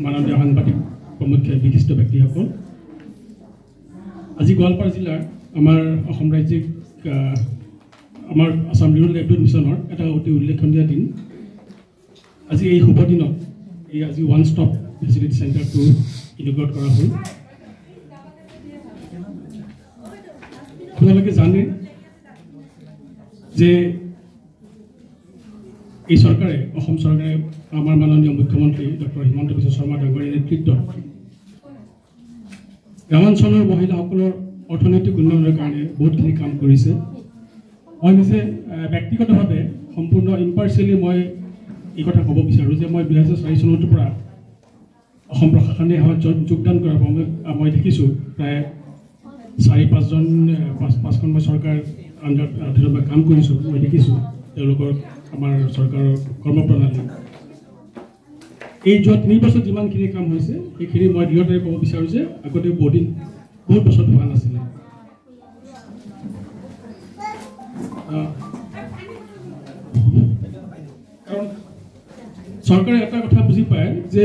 মাননীয় সাংবাদিক প্ৰমুখ বিশিষ্ট ব্যক্তিসকল আজি গোৱালপাৰা জিলাৰ আমাৰ অসম ৰাজ্যিক আমাৰ আসাম ৰুৰেল লাইভলিহুড মিছনৰ এটা অতি উল্লেখনীয় দিন আজি এই শুভ দিনত এই আজি ওৱান ষ্টপ ফেচিলিটি চেণ্টাৰটো ইনগ্ৰেট কৰা হ'ল আপোনালোকে জানে যে এই চৰকাৰে অসম চৰকাৰে আমাৰ মাননীয় মুখ্যমন্ত্ৰী ডক্টৰ হিমন্ত বিশ্ব শৰ্মা ডাঙৰীয়াৰ নেতৃত্বত গ্ৰামাঞ্চলৰ মহিলাসকলৰ অৰ্থনৈতিক উন্নয়নৰ কাৰণে বহুতখিনি কাম কৰিছে মই নিজে ব্যক্তিগতভাৱে সম্পূৰ্ণ ইম্পাৰ্চিয়েলি মই এই কথা ক'ব বিচাৰোঁ যে মই 2004 চনৰ পৰা অসম প্ৰশাসনে সেৱাত যোগদান কৰাৰ পৰা মই দেখিছোঁ প্ৰায় 4-5খন মই চৰকাৰ আণ্ডাৰত কাম কৰিছোঁ। মই দেখিছোঁ তেওঁলোকৰ আমাৰ চৰকাৰৰ কৰ্মপ্ৰণালী এই যোৱা 3 বছৰত যিমানখিনি কাম হৈছে সেইখিনি মই দৃঢ়তাৰে ক'ব বিচাৰোঁ যে আগতে বহুত বছৰ হোৱা নাছিলে। কাৰণ চৰকাৰে এটা কথা বুজি পায় যে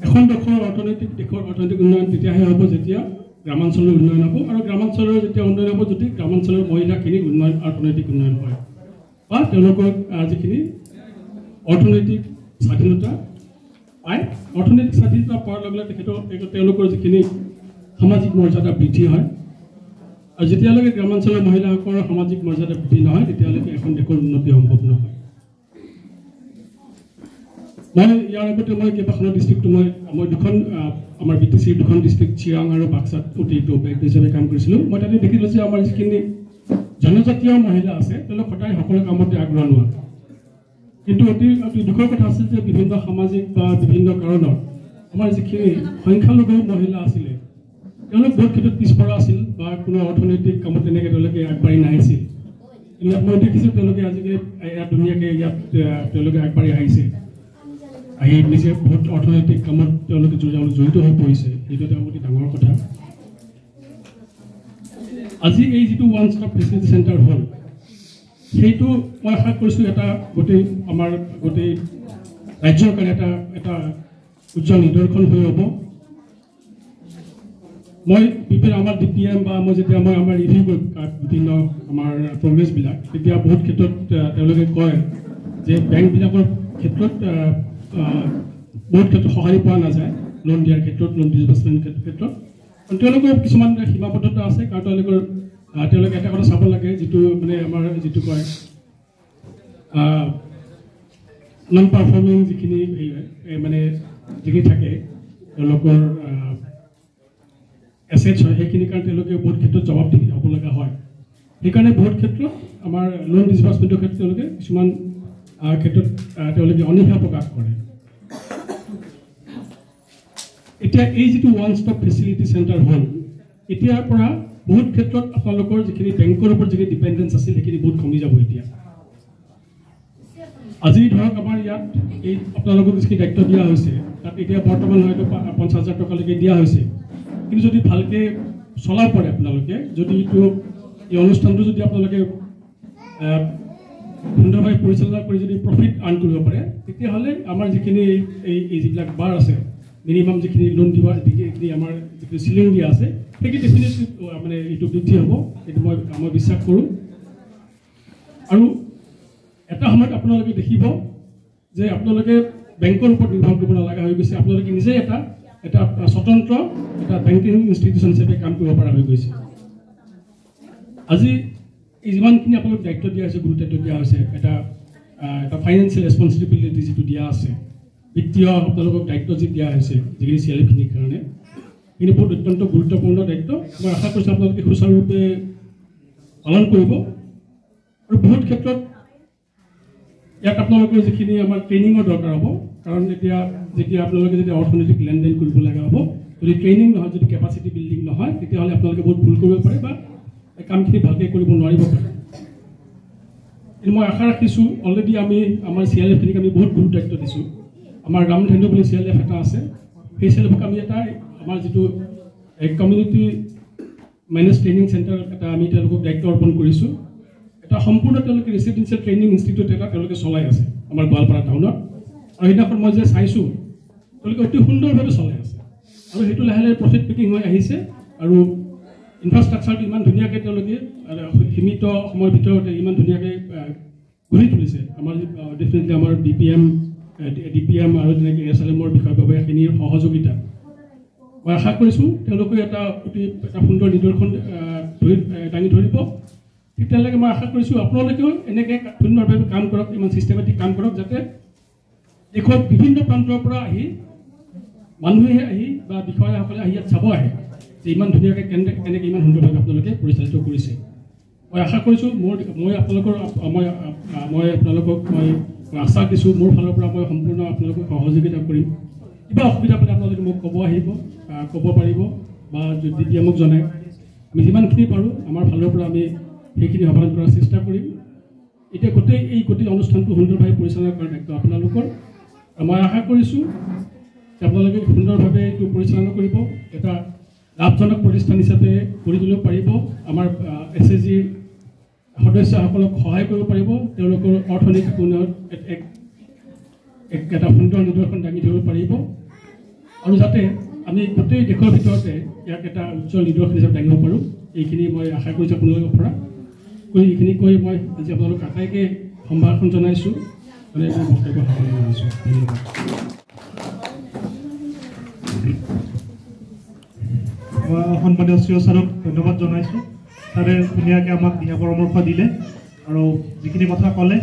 এখন দেশৰ অৰ্থনৈতিক উন্নয়ন তেতিয়াহে হ'ব যেতিয়া গ্ৰামাঞ্চলৰ উন্নয়ন হ'ব, আৰু গ্ৰামাঞ্চলৰ যেতিয়া উন্নয়ন হ'ব যদি গ্ৰামাঞ্চলৰ মহিলাখিনিৰ অৰ্থনৈতিক উন্নয়ন হয় বা তেওঁলোকৰ যিখিনি অৰ্থনৈতিক স্বাধীনতা পায়। অৰ্থনৈতিক স্বাধীনতা পোৱাৰ লগে লগে তেওঁলোকৰ যিখিনি সামাজিক মৰ্যাদা বৃদ্ধি হয়, আৰু যেতিয়ালৈকে গ্ৰামাঞ্চলৰ মহিলাসকলৰ সামাজিক মৰ্যাদা বৃদ্ধি নহয় তেতিয়ালৈকে এখন দেশৰ উন্নতি সম্ভৱ নহয়। মই ইয়াৰ আগতে মই কেইবাখনো ডিষ্ট্ৰিক্টটো মই দুখন আমাৰ BTCৰ দুখন ডিষ্ট্ৰিক্ট চিৰাং আৰু বাক্সাত অতিৰিক্ত উপায়ুক্ত হিচাপে কাম কৰিছিলোঁ। মই তাতে দেখিলোঁ যে আমাৰ যিখিনি জনজাতীয় মহিলা আছে তেওঁলোক সদায় সকলো কামতে আগ্ৰহ নোহোৱা, কিন্তু অতি দুখৰ কথা আছিল যে বিভিন্ন সামাজিক বা বিভিন্ন কাৰণত আমাৰ যিখিনি সংখ্যালঘু মহিলা আছিলে তেওঁলোক বহুত ক্ষেত্ৰত পিছপৰা আছিল বা কোনো অৰ্থনৈতিক কামত তেনেকৈ তেওঁলোকে আগবাঢ়ি নাহিছিল। কিন্তু মই দেখিছোঁ তেওঁলোকে আজিকালি ইয়াত ধুনীয়াকৈ তেওঁলোকে আগবাঢ়ি আহিছে, আহি নিজে বহুত অৰ্থনৈতিক কামত তেওঁলোকে জড়িত হৈ পৰিছে। সেইটো এটা অতি ডাঙৰ কথা। আজি এই যিটো ওৱান ষ্টপ ফেচিলিটি চেণ্টাৰ হ'ল সেইটো মই আশা কৰিছোঁ এটা আমাৰ গোটেই ৰাজ্যৰ কাৰণে এটা উজ্জ্বল নিদৰ্শন হৈ হ'ব। মই আমাৰ DPM বা মই যেতিয়া আমাৰ ৰিভিউ কৰোঁ বিভিন্ন আমাৰ প্ৰগ্ৰেছবিলাক, তেতিয়া বহুত ক্ষেত্ৰত তেওঁলোকে কয় যে বেংকবিলাকৰ ক্ষেত্ৰত বহুত ক্ষেত্ৰত সঁহাৰি পোৱা নাযায়, লোন দিয়াৰ ক্ষেত্ৰত, লোন ডিছবাৰ্চমেণ্ট ক্ষেত্ৰত। তেওঁলোকৰ কিছুমান সীমাবদ্ধতা আছে, কাৰণ তেওঁলোকে এটা কথা চাব লাগে যিটো মানে আমাৰ যিটো কয় নন পাৰফৰ্মিং যিখিনি মানে যিখিনি থাকে তেওঁলোকৰ এছেটছ হয় সেইখিনিৰ কাৰণে তেওঁলোকে বহুত ক্ষেত্ৰত জবাবদিহি হ'ব লগা হয়। সেইকাৰণে বহুত ক্ষেত্ৰত আমাৰ লোন ডিছবাৰ্চমেণ্টৰ ক্ষেত্ৰত তেওঁলোকে কিছুমান ক্ষেত্ৰত তেওঁলোকে অনীহা প্ৰকাশ কৰে। এতিয়া এই যিটো ওৱান ষ্টপ ফেচিলিটি চেণ্টাৰ হ'ল এতিয়াৰ পৰা বহুত ক্ষেত্ৰত আপোনালোকৰ যিখিনি বেংকৰ ওপৰত যিখিনি ডিপেণ্ডেঞ্চ আছিল সেইখিনি বহুত কমি যাব। এতিয়া আজি ধৰক আমাৰ ইয়াত এই আপোনালোকক যিখিনি দায়িত্ব দিয়া হৈছে তাত এতিয়া বৰ্তমান হয়তো 50,000 টকালৈকে দিয়া হৈছে, কিন্তু যদি ভালকৈ চলাব পাৰে আপোনালোকে, যদি এই অনুষ্ঠানটো যদি আপোনালোকে সুন্দৰভাৱে পৰিচালনা কৰি যদি প্ৰফিট আৰ্ণ কৰিব পাৰে তেতিয়াহ'লে আমাৰ যিখিনি এই যিবিলাক বাৰ আছে মিনিমাম যিখিনি লোন দিব যিখিনি আমাৰ যিখিনি চিলিং দিয়া আছে সেইখিনি ডেফিনেটলি মানে এইটো বৃদ্ধি হ'ব, এইটো মই বিশ্বাস কৰোঁ। আৰু এটা সময়ত আপোনালোকে দেখিব যে আপোনালোকে বেংকৰ ওপৰত নিৰ্ভৰ কৰিব নলগা হৈ গৈছে, আপোনালোকে নিজে এটা স্বতন্ত্ৰ এটা বেংকিং ইনষ্টিটিউশ্যন হিচাপে কাম কৰিব পৰা হৈ গৈছে। আজি এই যিমানখিনি আপোনালোক দায়িত্ব দিয়া হৈছে, গুৰুত্ব দিয়া হৈছে, এটা ফাইনেন্সিয়েল ৰেছপনচিবিলিটি যিটো দিয়া আছে, বিত্তীয় আপোনালোকক দায়িত্ব যি দিয়া হৈছে যিখিনি CLFখিনিৰ কাৰণে, সেইখিনি বহুত অত্যন্ত গুৰুত্বপূৰ্ণ দায়িত্ব। মই আশা কৰিছোঁ আপোনালোকে সুচাৰুৰূপে পালন কৰিব। আৰু বহুত ক্ষেত্ৰত ইয়াত আপোনালোকৰ যিখিনি আমাৰ ট্ৰেইনিঙৰ দৰকাৰ হ'ব, কাৰণ যেতিয়া আপোনালোকে যেতিয়া অৰ্থনৈতিক লেনদেন কৰিব লগা হ'ব, যদি ট্ৰেইনিং নহয়, যদি কেপাচিটি বিল্ডিং নহয়, তেতিয়াহ'লে আপোনালোকে বহুত ভুল কৰিব পাৰে বা এই কামখিনি ভালকৈ কৰিব নোৱাৰিব পাৰে। কিন্তু মই আশা ৰাখিছোঁ অলৰেডি আমাৰ CLFখিনিক আমি বহুত গুৰুত্ব দিছোঁ। আমাৰ ৰামধেনু বুলি CLF এটা আছে, সেই CLFক আমি আমাৰ যিটো কমিউনিটি মেনেজ ট্ৰেইনিং চেণ্টাৰ আমি তেওঁলোকক দায়িত্ব অৰ্পণ কৰিছোঁ। এটা সম্পূৰ্ণ তেওঁলোকে ৰেচিডেঞ্চিয়েল ট্ৰেইনিং ইনষ্টিটিউট তেওঁলোকে চলাই আছে আমাৰ গোৱালপাৰা টাউনত, আৰু সেইদিনাখন মই যে চাইছোঁ তেওঁলোকে অতি সুন্দৰভাৱে চলাই আছে, আৰু সেইটো লাহে লাহে প্ৰফিট মেকিং হৈ আহিছে। আৰু ইনফ্ৰাষ্ট্ৰাকচাৰটো ইমান ধুনীয়াকৈ তেওঁলোকে সীমিত সময়ৰ ভিতৰতে ইমান ধুনীয়াকৈ গঢ়ি তুলিছে। আমাৰ ডেফিনেটলি আমাৰ DPM আৰু তেনেকৈ SLMৰ বিষয়ববীয়াখিনিৰ সহযোগিতা মই আশা কৰিছোঁ তেওঁলোকে এটা সুন্দৰ নিদৰ্শন দাঙি ধৰিব। ঠিক তেনেকৈ মই আশা কৰিছোঁ আপোনালোকেও এনেকৈ সুন্দৰভাৱে কাম কৰক, ইমান ছিষ্টেমেটিক কাম কৰক, যাতে দেশৰ বিভিন্ন প্ৰান্তৰ পৰা মানুহে আহি বা বিষয়াসকলে আহি ইয়াত চাব আহে যে ইমান ধুনীয়াকৈ কেনেকৈ ইমান সুন্দৰভাৱে আপোনালোকে পৰিচালিত কৰিছে। মই আশা কৰিছোঁ মই আপোনালোকক আশা দিছোঁ মোৰ ফালৰ পৰা মই সম্পূৰ্ণ আপোনালোকক সহযোগিতা কৰিম কিবা অসুবিধা পালে আপোনালোকে মোক ক'ব আহিব ক'ব পাৰিব বা যদি মোক জনায় আমি যিমানখিনি পাৰোঁ আমাৰ ফালৰ পৰা আমি সেইখিনি সমাধান কৰাৰ চেষ্টা কৰিম এতিয়া গোটেই অনুষ্ঠানটো সুন্দৰভাৱে পৰিচালনা কৰাৰ দায়িত্ব আপোনালোকৰ মই আশা কৰিছোঁ যে আপোনালোকে সুন্দৰভাৱে এইটো পৰিচালনা কৰিব এটা লাভজনক প্ৰতিষ্ঠান হিচাপে গঢ়ি তুলিব পাৰিব আমাৰ SHGৰ সদস্যসকলক সহায় কৰিব পাৰিব তেওঁলোকৰ অৰ্থনৈতিক উন্নয়নত এটা সুন্দৰ নিদৰ্শন দাঙি ধৰিব পাৰিব আৰু যাতে আমি গোটেই দেশৰ ভিতৰতে ইয়াক এটা উজ্জ্বল নিদৰ্শন হিচাপে দাঙিব পাৰোঁ এইখিনি মই আশা কৰিছোঁ আপোনালোকৰ পৰা এইখিনি কৈ মই আজি আপোনালোক আটাইকে সম্ভাষণ জনাইছোঁ মানে মই বক্তব্য সামৰণি জনাইছোঁ ধন্যবাদ সন্মানীয় CEO ছাৰক ধন্যবাদ জনাইছোঁ ছাৰে ধুনীয়াকৈ আমাক দিহা পৰামৰ্শ দিলে আৰু যিখিনি কথা ক'লে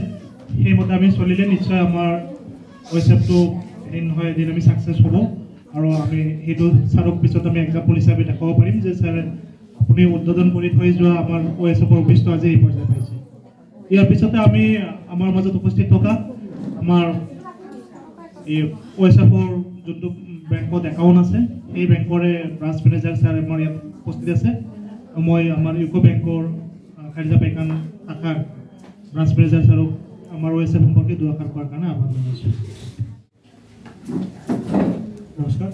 সেইমতে আমি চলিলে নিশ্চয় আমাৰ OSF-টো এদিন নহয় এদিন আমি ছাকচেছ হ'ব আৰু আমি সেইটো ছাৰক পিছত আমি এক্সাম্পল হিচাপে দেখাব পাৰিম যে ছাৰে আপুনি উদ্বোধন কৰি থৈ যোৱা আমাৰ OSF-ৰ অফিচটো আজি এই পৰ্যায় পাইছে ইয়াৰ পিছতে আমি আমাৰ মাজত উপস্থিত থকা আমাৰ এই OSF-ৰ যোনটো বেংকত একাউণ্ট আছে সেই বেংকৰে ব্ৰাঞ্চ মেনেজাৰ ছাৰ আমাৰ ইয়াত উপস্থিত আছে মই আমাৰ ইউকো বেংকৰ খাৰিজা পাইকান শাখাৰ ব্ৰাঞ্চ মেনেজাৰ ছাৰক আমাৰ OSF সম্পৰ্কে দুআষাৰ কোৱাৰ কাৰণে আহ্বান জনাইছোঁ নমস্কাৰ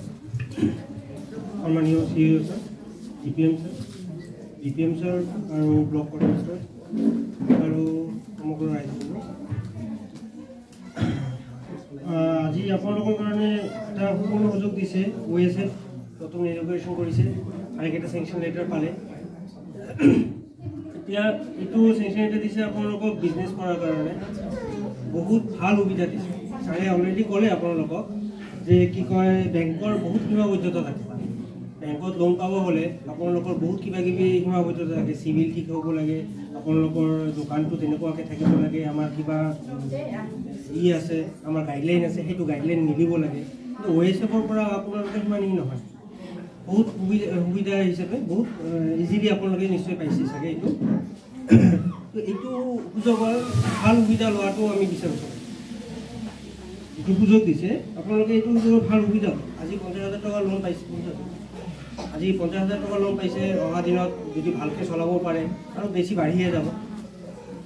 সন্মানীয় CEO ছাৰ DPM ছাৰ আৰু ব্লক কৰ্ডিনেটৰ আৰু সমগ্ৰ ৰাইজ আজি আপোনালোকৰ কাৰণে এটা সুবৰ্ণ সুযোগ দিছে OSF নতুন ইনগ্ৰেশ্যন কৰিছে আৰু এটা চেংচন লেটাৰ পালে এতিয়া এইটো চেংচন লেটাৰ দিছে আপোনালোকক বিজনেছ কৰাৰ কাৰণে বহুত ভাল সুবিধা দিছে ছাৰে অলৰেডি ক'লে আপোনালোকক যে কি কয় বেংকৰ বহুত সীমাবদ্ধতা থাকে বেংকত লোন পাব হ'লে আপোনালোকৰ বহুত কিবা কিবি সীমাবদ্ধতা থাকে চিভিল ঠিক হ'ব লাগে আপোনালোকৰ দোকানটো তেনেকুৱাকৈ থাকিব লাগে আমাৰ কিবা আছে আমাৰ গাইডলাইন আছে সেইটো গাইডলাইন মিলিব লাগে কিন্তু OSF-ৰ পৰা আপোনালোকে সিমান নহয় বহুত সুবিধা হিচাপে বহুত ইজিলি আপোনালোকে নিশ্চয় পাইছে চাগে এইটো তো এইটো সুযোগৰ ভাল সুবিধা লোৱাটো আমি বিচাৰোঁ এইটো সুযোগ দিছে আপোনালোকে এইটো সুযোগৰ ভাল সুবিধা আজি 50,000 টকা লোন পাইছে আজি 50,000 টকা লোন পাইছে অহা দিনত যদি ভালকৈ চলাব পাৰে আৰু বেছি বাঢ়িয়ে যাব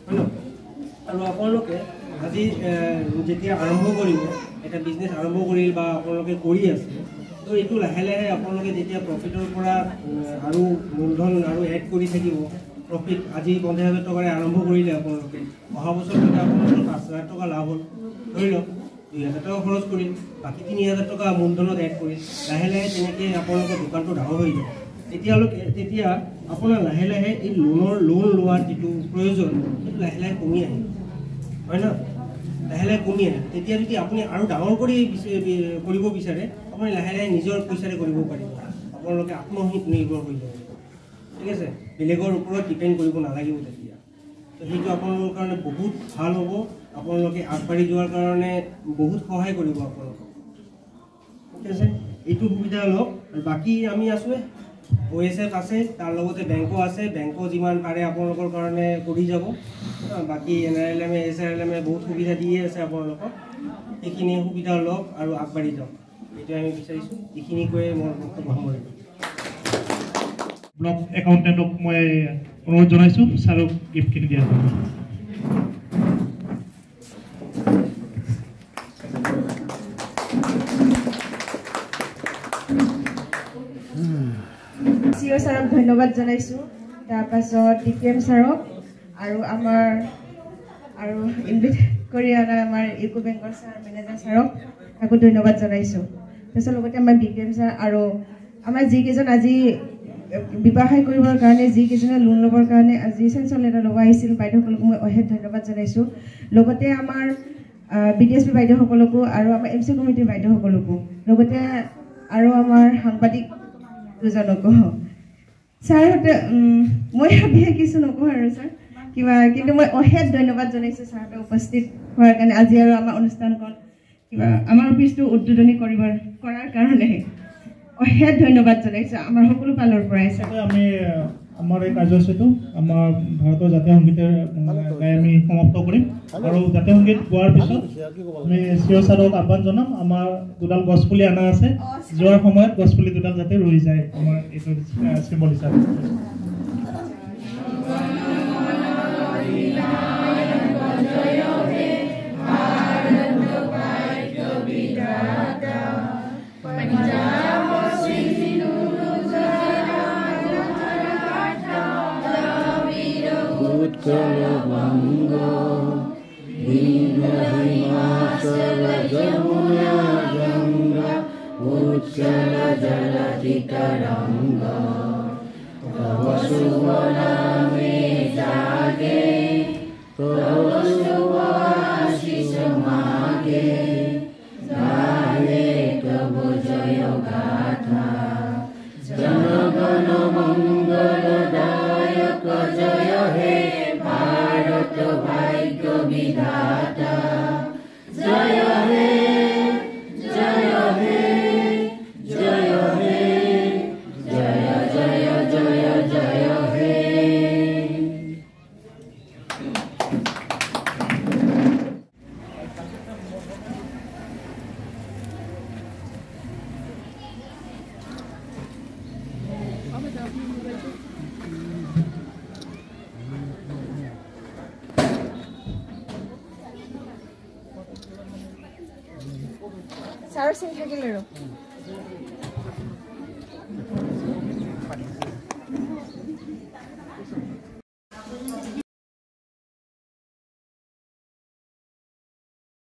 হয় ন আৰু আপোনালোকে আজি যেতিয়া আৰম্ভ কৰিব এটা বিজনেছ আৰম্ভ কৰিল বা আপোনালোকে কৰি আছে তো এইটো লাহে লাহে আপোনালোকে যেতিয়া প্ৰফিটৰ পৰা আৰু মূলধন আৰু এড কৰি থাকিব প্ৰফিট আজি 50,000 টকাৰে আৰম্ভ কৰিলে আপোনালোকে অহা বছৰলৈকে আপোনালোকৰ 5,000 টকা লাভ হ'ল ধৰি লওক 2,000 টকা খৰচ কৰিল বাকী 3,000 টকা মূলধনত এড কৰিল লাহে লাহে তেনেকৈ আপোনালোকৰ দোকানটো ডাঙৰ হৈ যাব তেতিয়া আপোনাৰ লাহে লাহে এই লোন লোৱাৰ যিটো প্ৰয়োজন সেইটো লাহে লাহে কমি আহিব হয় ন লাহে লাহে কমি আহে তেতিয়া যদি আপুনি আৰু ডাঙৰ কৰি কৰিব বিচাৰে আপুনি লাহে লাহে নিজৰ পইচাৰে কৰিব পাৰিব আপোনালোকে আত্মনিৰ্ভৰ হৈ যাব ঠিক আছে বেলেগৰ ওপৰত ডিপেণ্ড কৰিব নালাগিব তেতিয়া তো সেইটো আপোনালোকৰ কাৰণে বহুত ভাল হ'ব আপোনালোকে আগবাঢ়ি যোৱাৰ কাৰণে বহুত সহায় কৰিব আপোনালোকক ঠিক আছে এইটো সুবিধা লওক আৰু বাকী আমি আছোঁ OSF আছে তাৰ লগতে বেংকো আছে বেংকো যিমান পাৰে আপোনালোকৰ কাৰণে কৰি যাব বাকী NRLM SRLM বহুত সুবিধা দিয়ে আছে আপোনালোকক এইখিনি সুবিধা লওক আৰু আগবাঢ়ি যাওক এইটো আমি বিচাৰিছোঁ এইখিনি কৈয়ে মোৰ বক্তব্য সামৰিম ব্লক একাউণ্টেণ্টক মই অনুৰোধ জনাইছোঁ ছাৰক গিফ্টখিনি দিয়াৰ কাৰণে CEO ছাৰক ধন্যবাদ জনাইছোঁ তাৰপাছত DPM ছাৰক আৰু আমাৰ আৰু ইনভাইট কৰি অনা আমাৰ ইউকো বেংকৰ ছাৰ মেনেজাৰ ছাৰক তাকো ধন্যবাদ জনাইছোঁ তাৰপিছত লগতে আমাৰ DPM ছাৰ আৰু আমাৰ যিকেইজন আজি ব্যৱসায় কৰিবৰ কাৰণে যিকেইজনে লোন ল'বৰ কাৰণে আজি চেঞ্চন লেটাৰ ল'ব আহিছিল বাইদেউসকলক মই অশেষ ধন্যবাদ জনাইছোঁ লগতে আমাৰ BDSP বাইদেউসকলকো আৰু আমাৰ MC কমিটিৰ বাইদেউসকলকো লগতে আৰু আমাৰ সাংবাদিক দুজনকো ছাৰহঁতে মই বিশেষ কিছু নকওঁ আৰু ছাৰ কিবা কিন্তু মই অশেষ ধন্যবাদ জনাইছোঁ ছাৰহঁতে উপস্থিত হোৱাৰ কাৰণে আজি আৰু আমাৰ অনুষ্ঠানখন কিবা আমাৰ অফিচটো উদ্বোধনী কৰাৰ কাৰণে অশেষ ধন্যবাদ জনাইছোঁ আমাৰ সকলো ফালৰ পৰাই ছাৰ আমি আমাৰ এই কাৰ্যসূচীটো আমাৰ ভাৰতৰ জাতীয় সংগীতৰ গাই আমি সমাপ্ত কৰিম আৰু জাতীয় সংগীত গোৱাৰ পিছত আমি চিঅ' ছাৰক আহ্বান জনাম আমাৰ দুডাল গছপুলি অনা আছে যোৱাৰ সময়ত গছপুলি দুডাল যাতে ৰৈ যায় আমাৰ এইটো চিম্বল হিচাপে Sarah Singh Hagilero.